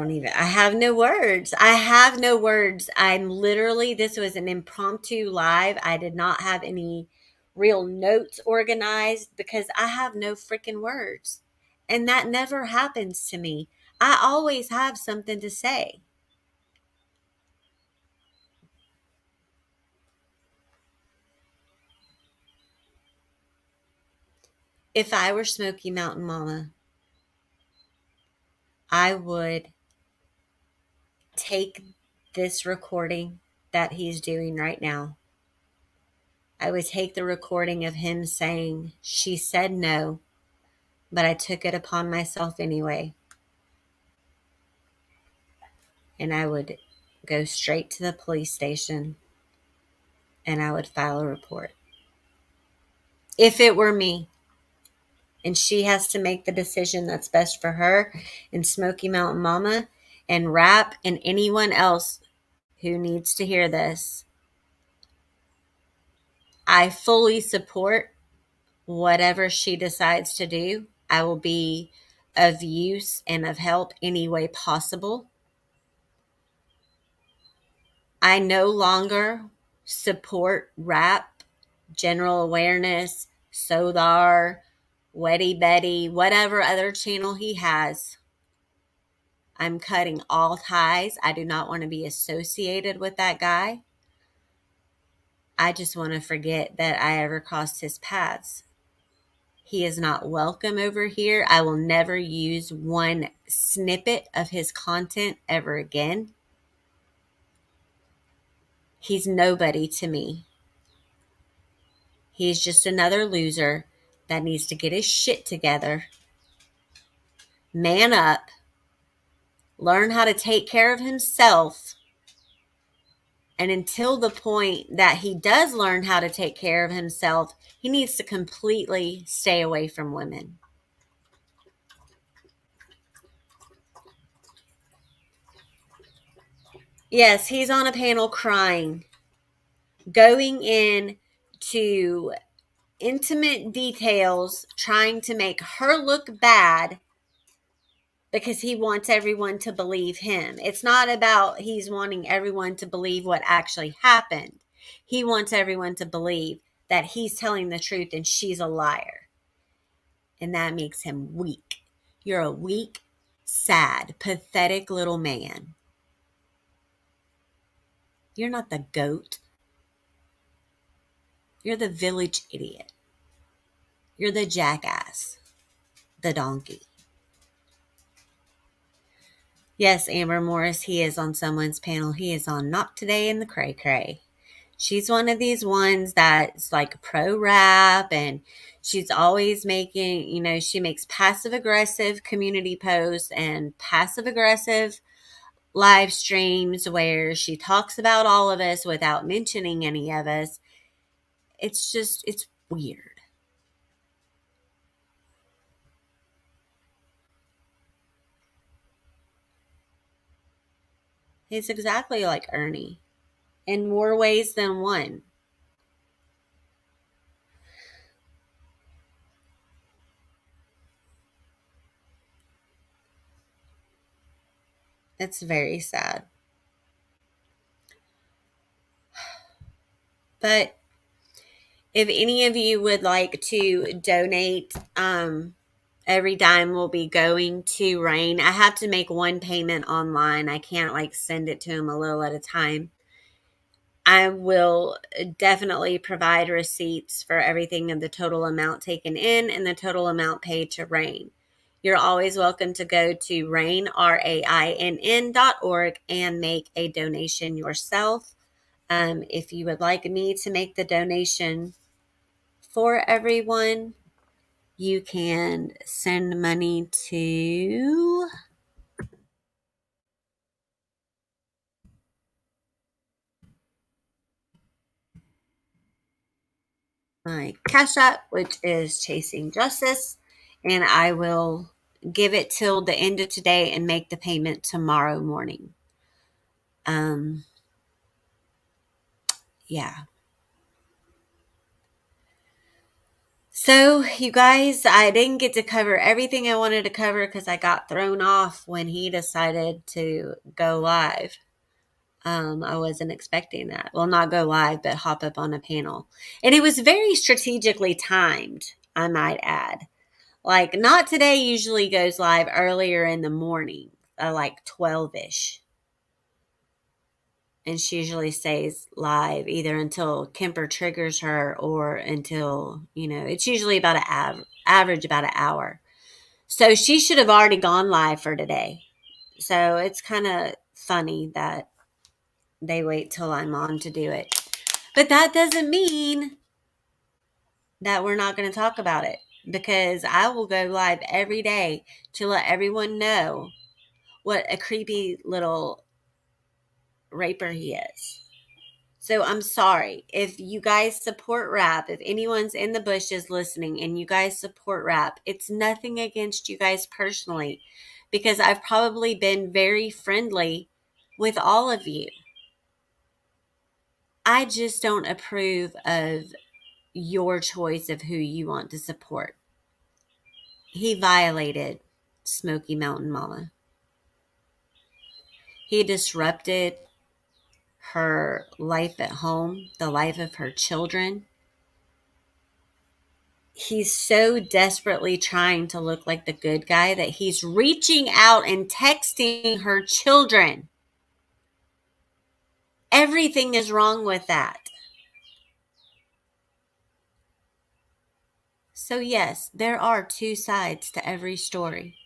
have no words. I'm literally, this was an impromptu live. I did not have any real notes organized because I have no freaking words. And that never happens to me. I always have something to say. If I were Smoky Mountain Mama, I would take this recording that he's doing right now. I would take the recording of him saying, "She said no, but I took it upon myself anyway." And I would go straight to the police station and I would file a report. If it were me. And she has to make the decision that's best for her and Smoky Mountain Mama and Rap and anyone else who needs to hear this. I fully support whatever she decides to do. I will be of use and of help any way possible. I no longer support Rap, General Awareness, Sodar, Weddy Betty, whatever other channel he has. I'm cutting all ties. I do not want to be associated with that guy. I just want to forget that I ever crossed his paths. He is not welcome over here. I will never use one snippet of his content ever again. He's nobody to me. He's just another loser that needs to get his shit together, man up, learn how to take care of himself. And until the point that he does learn how to take care of himself, he needs to completely stay away from women. Yes, he's on a panel crying, going in to intimate details, trying to make her look bad because he wants everyone to believe him. It's not about he's wanting everyone to believe what actually happened. He wants everyone to believe that he's telling the truth and she's a liar. And that makes him weak. You're a weak, sad, pathetic little man. You're not the goat. You're the village idiot. You're the jackass. The donkey. Yes, Amber Morris, he is on someone's panel. He is on Not Today in the Cray Cray. She's one of these ones that's like pro-rap, and she's always making, she makes passive-aggressive community posts and passive-aggressive live streams where she talks about all of us without mentioning any of us. It's weird. He's exactly like Ernie in more ways than one. It's very sad. But if any of you would like to donate, every dime will be going to Rain. I have to make one payment online. I can't send it to him a little at a time. I will definitely provide receipts for everything and the total amount taken in and the total amount paid to Rain. You're always welcome to go to Rain, RAINN.org, and make a donation yourself. If you would like me to make the donation for everyone, you can send money to my Cash App, which is Chasing Justice, and I will give it till the end of today and make the payment tomorrow morning. Yeah. So, you guys, I didn't get to cover everything I wanted to cover because I got thrown off when he decided to go live. I wasn't expecting that. Well, not go live, but hop up on a panel. And it was very strategically timed, I might add. Not Today usually goes live earlier in the morning, 12-ish. And she usually stays live either until Kemper triggers her or until, it's usually about average about an hour. So she should have already gone live for today. So it's kind of funny that they wait till I'm on to do it. But that doesn't mean that we're not going to talk about it, because I will go live every day to let everyone know what a creepy little raper he is. So I'm sorry. If you guys support rap, if anyone's in the bushes listening and you guys support rap, it's nothing against you guys personally, because I've probably been very friendly with all of you. I just don't approve of your choice of who you want to support. He violated Smoky Mountain Mama. He disrupted her life at home, the life of her children. He's so desperately trying to look like the good guy that he's reaching out and texting her children. Everything is wrong with that. So yes, there are two sides to every story.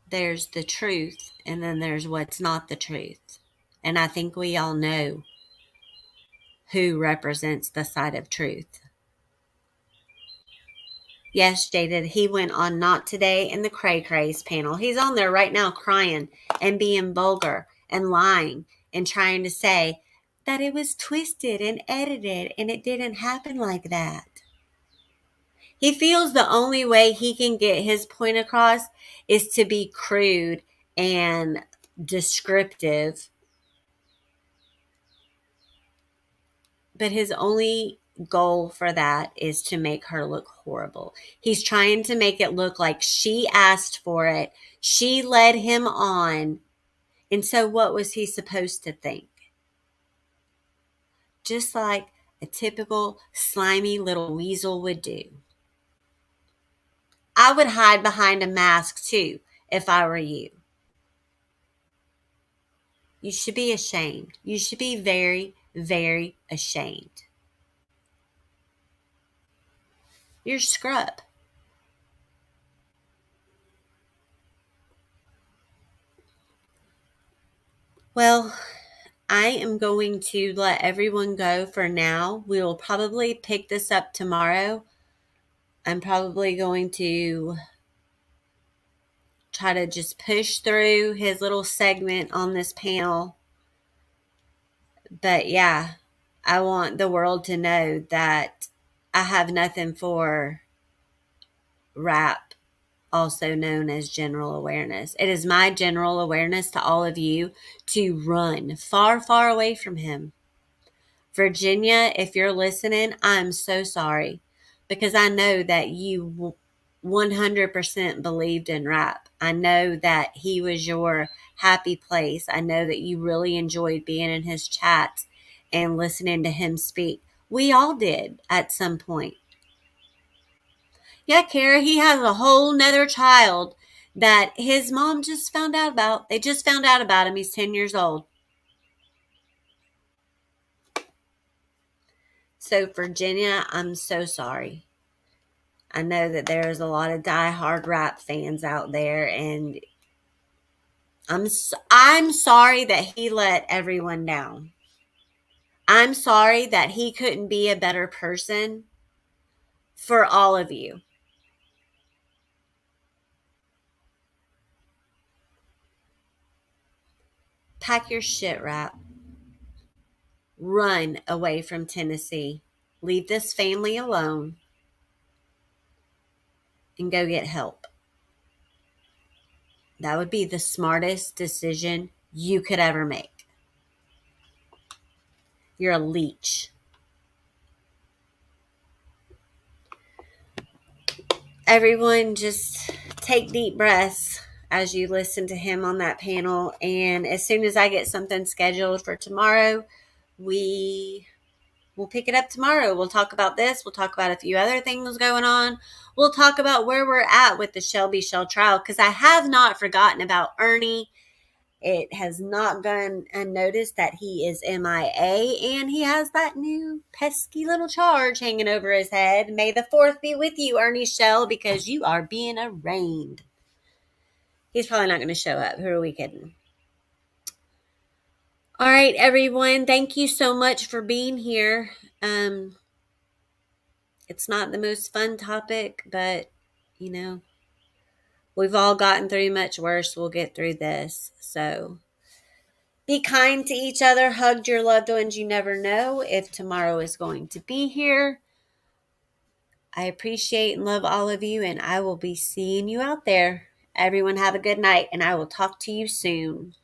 There's the truth, and then there's what's not the truth. And I think we all know who represents the side of truth. Yes, Jaded, he went on Not Today in the Cray Crays panel. He's on there right now crying and being vulgar and lying and trying to say that it was twisted and edited and it didn't happen like that. He feels the only way he can get his point across is to be crude and descriptive. But his only goal for that is to make her look horrible. He's trying to make it look like she asked for it. She led him on. And so what was he supposed to think? Just like a typical slimy little weasel would do. I would hide behind a mask too if I were you. You should be ashamed. You should be very, very ashamed. You're a scrub. Well, I am going to let everyone go for now. We will probably pick this up tomorrow. I'm probably going to try to just push through his little segment on this panel. But yeah, I want the world to know that I have nothing for rap, also known as general awareness. It is my general awareness to all of you to run far, far away from him. Virginia, if you're listening, I'm so sorry, because I know that you 100% believed in rap. I know that he was your happy place. I know that you really enjoyed being in his chats and listening to him speak. We all did at some point. Yeah, Kara, he has a whole nother child that his mom just found out about. They just found out about him. He's 10 years old. So, Virginia, I'm so sorry. I know that there's a lot of diehard rap fans out there, and I'm sorry that he let everyone down. I'm sorry that he couldn't be a better person for all of you. Pack your shit, rap. Run away from Tennessee. Leave this family alone and go get help. That would be the smartest decision you could ever make. You're a leech. Everyone, just take deep breaths as you listen to him on that panel. And as soon as I get something scheduled for tomorrow, we'll pick it up tomorrow. We'll talk about this. We'll talk about a few other things going on. We'll talk about where we're at with the Shelby Shell trial, because I have not forgotten about Ernie. It has not gone unnoticed that he is MIA, and he has that new pesky little charge hanging over his head. May the 4th be with you, Ernie Shell, because you are being arraigned. He's probably not going to show up. Who are we kidding? All right, everyone. Thank you so much for being here. It's not the most fun topic, but, you know, we've all gotten through much worse. We'll get through this. So be kind to each other. Hug your loved ones. You never know if tomorrow is going to be here. I appreciate and love all of you, and I will be seeing you out there. Everyone have a good night, and I will talk to you soon.